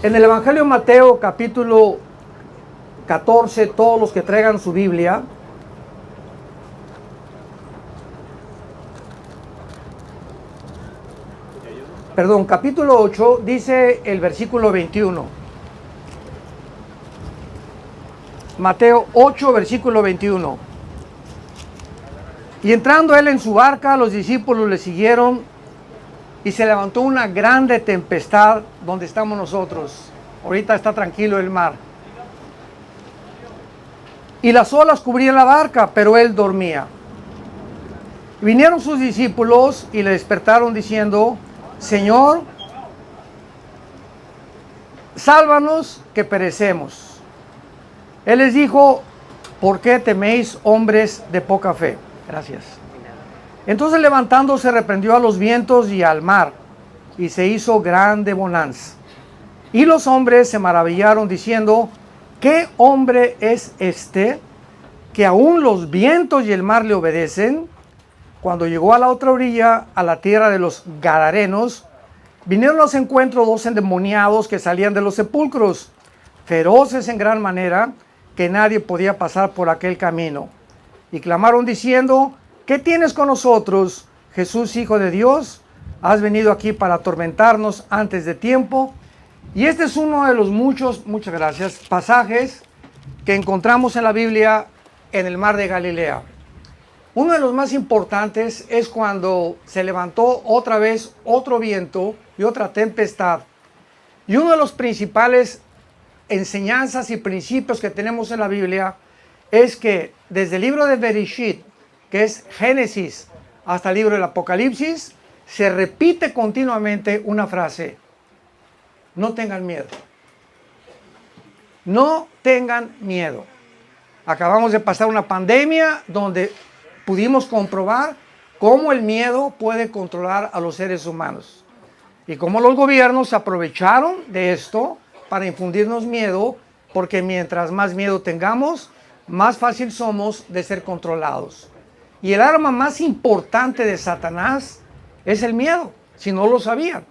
En el Evangelio de Mateo, capítulo 14, todos los que traigan su Biblia, capítulo 8, dice el versículo 21. Mateo 8, versículo 21. Y entrando él en su barca, los discípulos le siguieron, y se levantó una grande tempestad donde estamos nosotros. Ahorita está tranquilo el mar. Y las olas cubrían la barca, pero él dormía. Vinieron sus discípulos y le despertaron diciendo: Señor, sálvanos que perecemos. Él les dijo: ¿por qué teméis, hombres de poca fe? Gracias. Entonces, levantándose, reprendió a los vientos y al mar, y se hizo grande bonanza. Y los hombres se maravillaron diciendo: ¿qué hombre es este que aún los vientos y el mar le obedecen? Cuando llegó a la otra orilla, a la tierra de los Gadarenos, vinieron a los encuentros 2 endemoniados que salían de los sepulcros, feroces en gran manera, que nadie podía pasar por aquel camino. Y clamaron diciendo: ¿qué tienes con nosotros, Jesús, Hijo de Dios? ¿Has venido aquí para atormentarnos antes de tiempo? Y este es uno de los muchos, muchas gracias, pasajes que encontramos en la Biblia en el mar de Galilea. Uno de los más importantes es cuando se levantó otra vez otro viento y otra tempestad. Y uno de los principales enseñanzas y principios que tenemos en la Biblia es que desde el libro de Bereshit, que es Génesis, hasta el libro del Apocalipsis, se repite continuamente una frase: no tengan miedo. No tengan miedo. Acabamos de pasar una pandemia donde pudimos comprobar cómo el miedo puede controlar a los seres humanos y cómo los gobiernos se aprovecharon de esto para infundirnos miedo, porque mientras más miedo tengamos, más fácil somos de ser controlados. Y el arma más importante de Satanás es el miedo, si no lo sabían.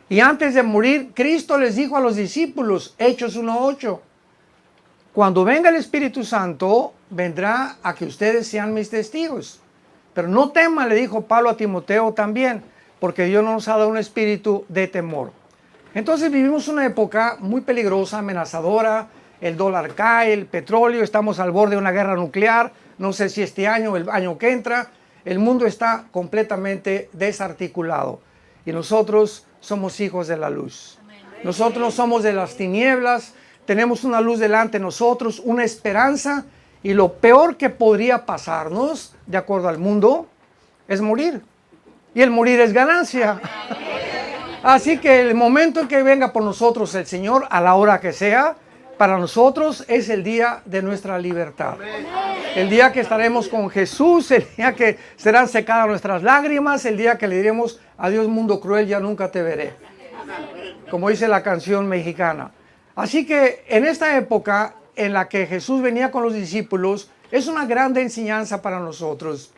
Y antes de morir, Cristo les dijo a los discípulos, Hechos 1:8, cuando venga el Espíritu Santo, vendrá a que ustedes sean mis testigos. Pero no teman, le dijo Pablo a Timoteo también, porque Dios no nos ha dado un espíritu de temor. Entonces vivimos una época muy peligrosa, amenazadora. El dólar cae, el petróleo, estamos al borde de una guerra nuclear. No sé si este año o el año que entra. El mundo está completamente desarticulado. Y nosotros somos hijos de la luz. Nosotros no somos de las tinieblas. Tenemos una luz delante de nosotros, una esperanza. Y lo peor que podría pasarnos, de acuerdo al mundo, es morir. Y el morir es ganancia. Así que el momento en que venga por nosotros el Señor, a la hora que sea, para nosotros es el día de nuestra libertad. El día que estaremos con Jesús, el día que serán secadas nuestras lágrimas, el día que le diremos: adiós mundo cruel, ya nunca te veré. Como dice la canción mexicana. Así que en esta época en la que Jesús venía con los discípulos, es una grande enseñanza para nosotros.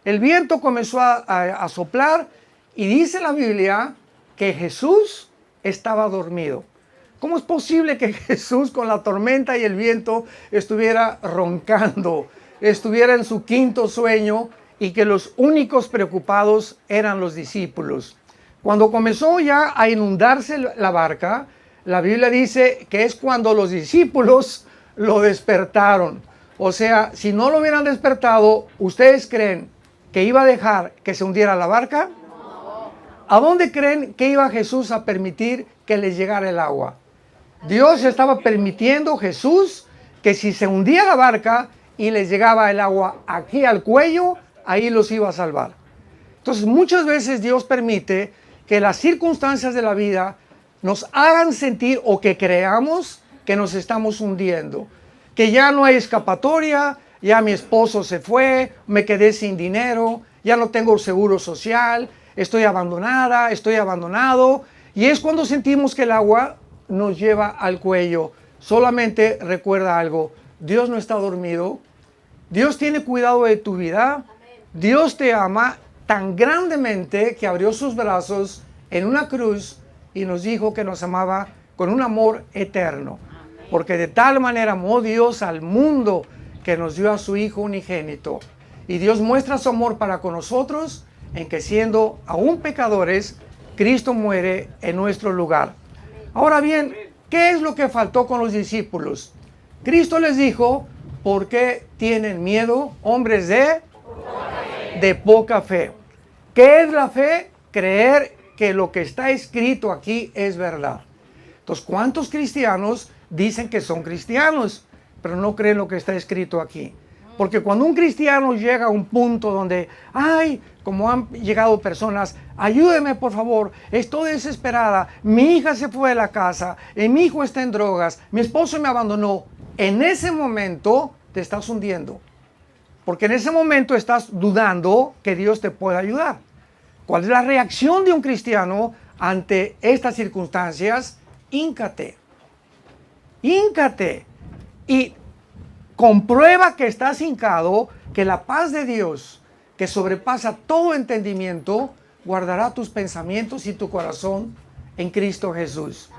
El viento comenzó a soplar y dice la Biblia que Jesús estaba dormido. ¿Cómo es posible que Jesús, con la tormenta y el viento, estuviera roncando, estuviera en su quinto sueño, y que los únicos preocupados eran los discípulos? Cuando comenzó ya a inundarse la barca, la Biblia dice que es cuando los discípulos lo despertaron. O sea, si no lo hubieran despertado, ¿ustedes creen que iba a dejar que se hundiera la barca? ¿A dónde creen que iba Jesús a permitir que les llegara el agua? Dios estaba permitiendo, Jesús, que si se hundía la barca y les llegaba el agua aquí al cuello, ahí los iba a salvar. Entonces, muchas veces Dios permite que las circunstancias de la vida nos hagan sentir, o que creamos que nos estamos hundiendo, que ya no hay escapatoria, ya mi esposo se fue, me quedé sin dinero, ya no tengo seguro social, estoy abandonada, estoy abandonado. Y es cuando sentimos que el agua nos lleva al cuello. Solamente recuerda algo: Dios no está dormido. Dios tiene cuidado de tu vida. Dios te ama tan grandemente que abrió sus brazos en una cruz y nos dijo que nos amaba con un amor eterno. Porque de tal manera amó Dios al mundo que nos dio a su Hijo unigénito. Y Dios muestra su amor para con nosotros en que siendo aún pecadores, Cristo muere en nuestro lugar. Ahora bien, ¿qué es lo que faltó con los discípulos? Cristo les dijo, ¿por qué tienen miedo, hombres de poca fe? ¿Qué es la fe? Creer que lo que está escrito aquí es verdad. Entonces, ¿cuántos cristianos dicen que son cristianos, pero no creen lo que está escrito aquí? Porque cuando un cristiano llega a un punto donde, ay, como han llegado personas, ayúdeme por favor, estoy desesperada, mi hija se fue de la casa, mi hijo está en drogas, mi esposo me abandonó. En ese momento te estás hundiendo. Porque en ese momento estás dudando que Dios te pueda ayudar. ¿Cuál es la reacción de un cristiano ante estas circunstancias? Híncate. Híncate. Y comprueba que estás hincado, que la paz de Dios, que sobrepasa todo entendimiento, guardará tus pensamientos y tu corazón en Cristo Jesús.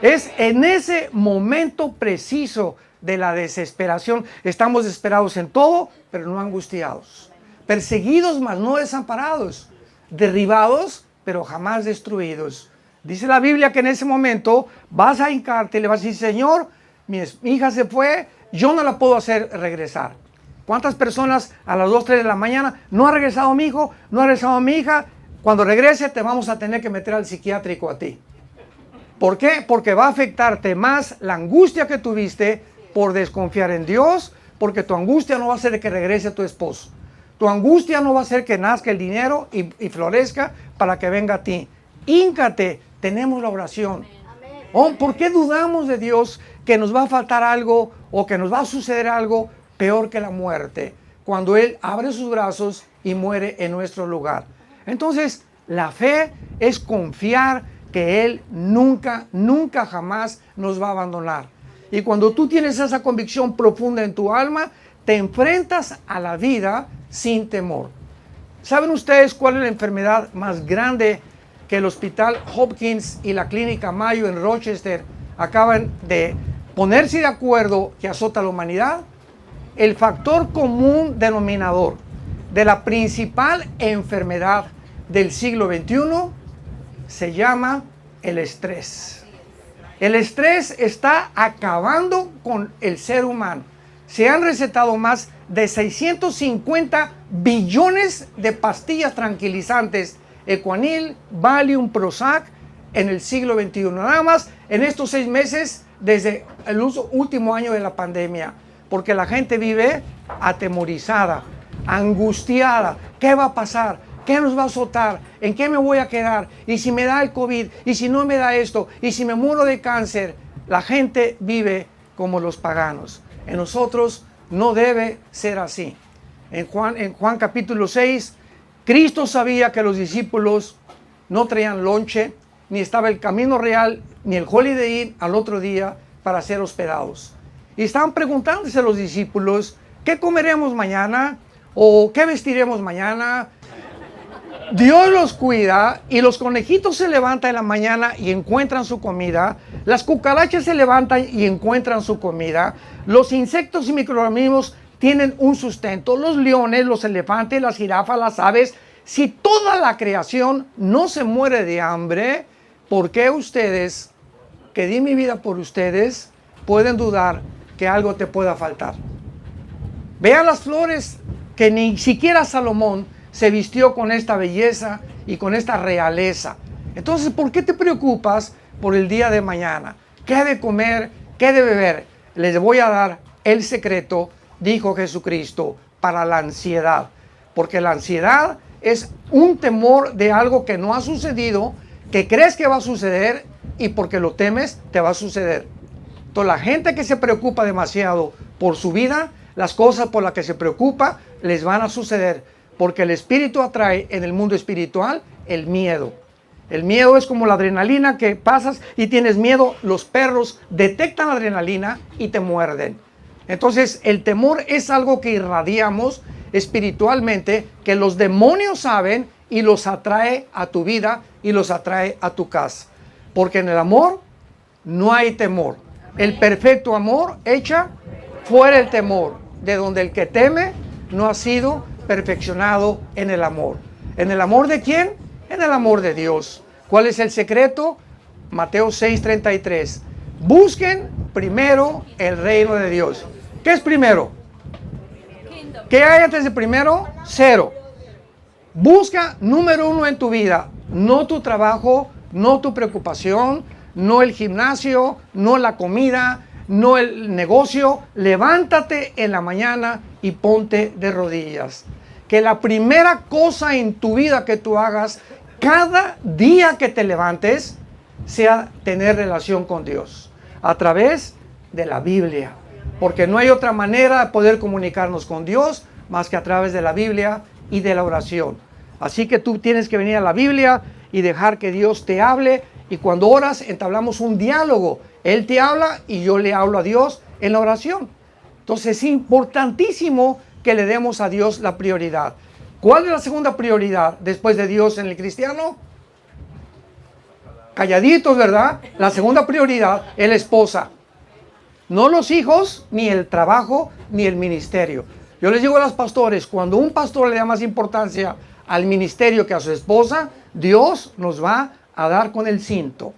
Es en ese momento preciso de la desesperación. Estamos desesperados en todo, pero no angustiados. Perseguidos, mas no desamparados. Derribados, pero jamás destruidos. Dice la Biblia que en ese momento vas a hincarte y le vas a decir, Señor, mi hija se fue, yo no la puedo hacer regresar. ¿Cuántas personas a las 2, 3 de la mañana, no ha regresado mi hijo, no ha regresado mi hija? Cuando regrese te vamos a tener que meter al psiquiátrico a ti. ¿Por qué? Porque va a afectarte más la angustia que tuviste por desconfiar en Dios, porque tu angustia no va a ser que regrese tu esposo. Tu angustia no va a ser que nazca el dinero y florezca para que venga a ti. Híncate, tenemos la oración. Oh, ¿por qué dudamos de Dios que nos va a faltar algo o que nos va a suceder algo peor que la muerte? Cuando Él abre sus brazos y muere en nuestro lugar. Entonces, la fe es confiar que Él nunca, nunca jamás nos va a abandonar. Y cuando tú tienes esa convicción profunda en tu alma, te enfrentas a la vida sin temor. ¿Saben ustedes cuál es la enfermedad más grande que el Hospital Hopkins y la Clínica Mayo en Rochester acaban de ponerse de acuerdo que azota a la humanidad? El factor común denominador de la principal enfermedad del siglo XXI se llama el estrés. El estrés está acabando con el ser humano. Se han recetado más de 650 billones de pastillas tranquilizantes, Ecuanil, Valium, Prozac, en el siglo XXI. Nada más en estos 6 meses desde el último año de la pandemia. Porque la gente vive atemorizada, angustiada. ¿Qué va a pasar? ¿Qué nos va a azotar? ¿En qué me voy a quedar? ¿Y si me da el COVID? ¿Y si no me da esto? ¿Y si me muero de cáncer? La gente vive como los paganos. En nosotros no debe ser así. En Juan capítulo 6, Cristo sabía que los discípulos no traían lonche, ni estaba el camino real, ni el Holiday Inn al otro día para ser hospedados. Y estaban preguntándose los discípulos, ¿qué comeremos mañana? ¿O qué vestiremos mañana? Dios los cuida y los conejitos se levantan en la mañana y encuentran su comida. Las cucarachas se levantan y encuentran su comida. Los insectos y microorganismos tienen un sustento. Los leones, los elefantes, las jirafas, las aves. Si toda la creación no se muere de hambre, ¿por qué ustedes, que di mi vida por ustedes, pueden dudar que algo te pueda faltar? Vean las flores que ni siquiera Salomón se vistió con esta belleza y con esta realeza. Entonces, ¿por qué te preocupas por el día de mañana? ¿Qué de comer? ¿Qué de beber? Les voy a dar el secreto, dijo Jesucristo, para la ansiedad. Porque la ansiedad es un temor de algo que no ha sucedido, que crees que va a suceder y porque lo temes, te va a suceder. Entonces, la gente que se preocupa demasiado por su vida, las cosas por las que se preocupa, les van a suceder. Porque el espíritu atrae en el mundo espiritual el miedo. El miedo es como la adrenalina que pasas y tienes miedo. Los perros detectan la adrenalina y te muerden. Entonces el temor es algo que irradiamos espiritualmente, que los demonios saben y los atrae a tu vida y los atrae a tu casa. Porque en el amor no hay temor. El perfecto amor echa fuera el temor, de donde el que teme no ha sido perfeccionado en el amor. ¿En el amor de quién? En el amor de Dios. ¿Cuál es el secreto? Mateo 6:33. Busquen primero el reino de Dios. ¿Qué es primero? ¿Qué hay antes de primero? Cero. Busca número uno en tu vida, no tu trabajo, no tu preocupación, no el gimnasio, no la comida, no el negocio. Levántate en la mañana y ponte de rodillas. Que la primera cosa en tu vida que tú hagas cada día que te levantes sea tener relación con Dios a través de la Biblia. Porque no hay otra manera de poder comunicarnos con Dios más que a través de la Biblia y de la oración. Así que tú tienes que venir a la Biblia y dejar que Dios te hable. Y cuando oras, entablamos un diálogo. Él te habla y yo le hablo a Dios en la oración. Entonces es importantísimo que le demos a Dios la prioridad. ¿Cuál es la segunda prioridad después de Dios en el cristiano? Calladitos, ¿verdad? La segunda prioridad es la esposa. No los hijos, ni el trabajo, ni el ministerio. Yo les digo a los pastores, cuando un pastor le da más importancia al ministerio que a su esposa, Dios nos va a dar con el cinto.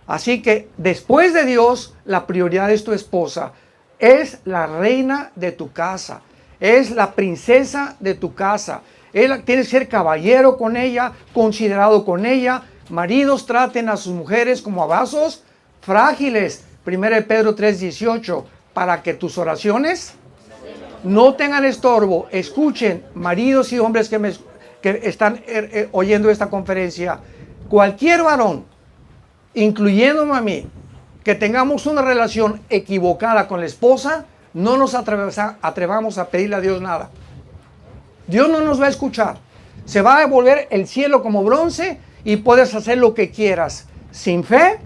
Así que después de Dios, la prioridad es tu esposa. Es la reina de tu casa. Es la princesa de tu casa. Tienes que ser caballero con ella, considerado con ella. Maridos, traten a sus mujeres como a vasos frágiles. 1 Pedro 3:18, para que tus oraciones no tengan estorbo. Escuchen, maridos y hombres que están oyendo esta conferencia. Cualquier varón, incluyéndome a mí, que tengamos una relación equivocada con la esposa, no nos atrevamos a pedirle a Dios nada. Dios no nos va a escuchar. Se va a devolver el cielo como bronce y puedes hacer lo que quieras. Sin fe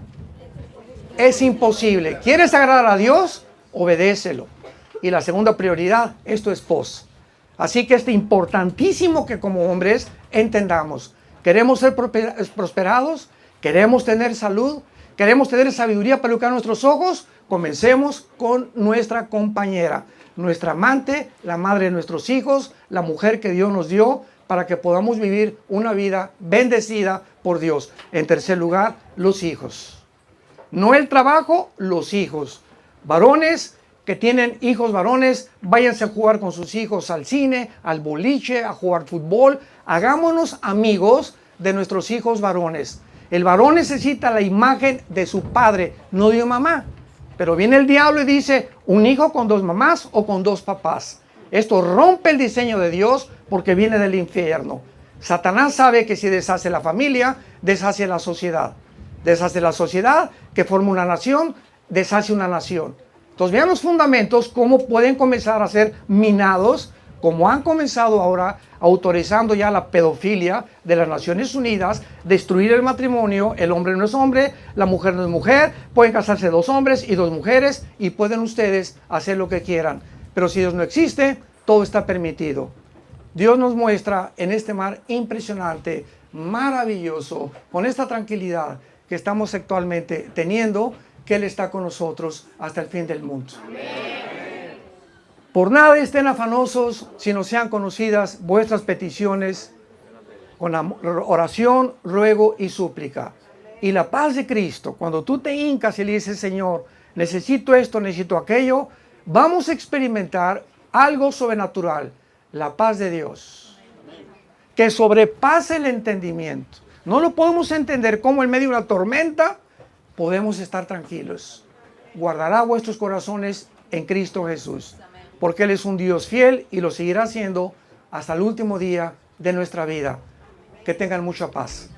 es imposible. ¿Quieres agradar a Dios? Obedécelo. Y la segunda prioridad es tu esposa. Así que es importantísimo que como hombres entendamos. Queremos ser prosperados, queremos tener salud, queremos tener sabiduría para educar nuestros ojos. Comencemos con nuestra compañera, nuestra amante, la madre de nuestros hijos, la mujer que Dios nos dio para que podamos vivir una vida bendecida por Dios. En tercer lugar, los hijos. No el trabajo, los hijos. Varones que tienen hijos varones, váyanse a jugar con sus hijos al cine, al boliche, a jugar fútbol. Hagámonos amigos de nuestros hijos varones. El varón necesita la imagen de su padre, no de mamá. Pero viene el diablo y dice, un hijo con dos mamás o con dos papás. Esto rompe el diseño de Dios porque viene del infierno. Satanás sabe que si deshace la familia, deshace la sociedad. Deshace la sociedad, que forma una nación, deshace una nación. Entonces vean los fundamentos, cómo pueden comenzar a ser minados, como han comenzado ahora, autorizando ya la pedofilia de las Naciones Unidas, destruir el matrimonio, el hombre no es hombre, la mujer no es mujer, pueden casarse dos hombres y dos mujeres y pueden ustedes hacer lo que quieran. Pero si Dios no existe, todo está permitido. Dios nos muestra en este mar impresionante, maravilloso, con esta tranquilidad que estamos actualmente teniendo, que Él está con nosotros hasta el fin del mundo. Amén. Por nada estén afanosos, sino sean conocidas vuestras peticiones con oración, ruego y súplica. Y la paz de Cristo, cuando tú te hincas y le dices, Señor, necesito esto, necesito aquello, vamos a experimentar algo sobrenatural, la paz de Dios, que sobrepasa el entendimiento. No lo podemos entender cómo en medio de una tormenta podemos estar tranquilos. Guardará vuestros corazones en Cristo Jesús, porque Él es un Dios fiel y lo seguirá haciendo hasta el último día de nuestra vida. Que tengan mucha paz.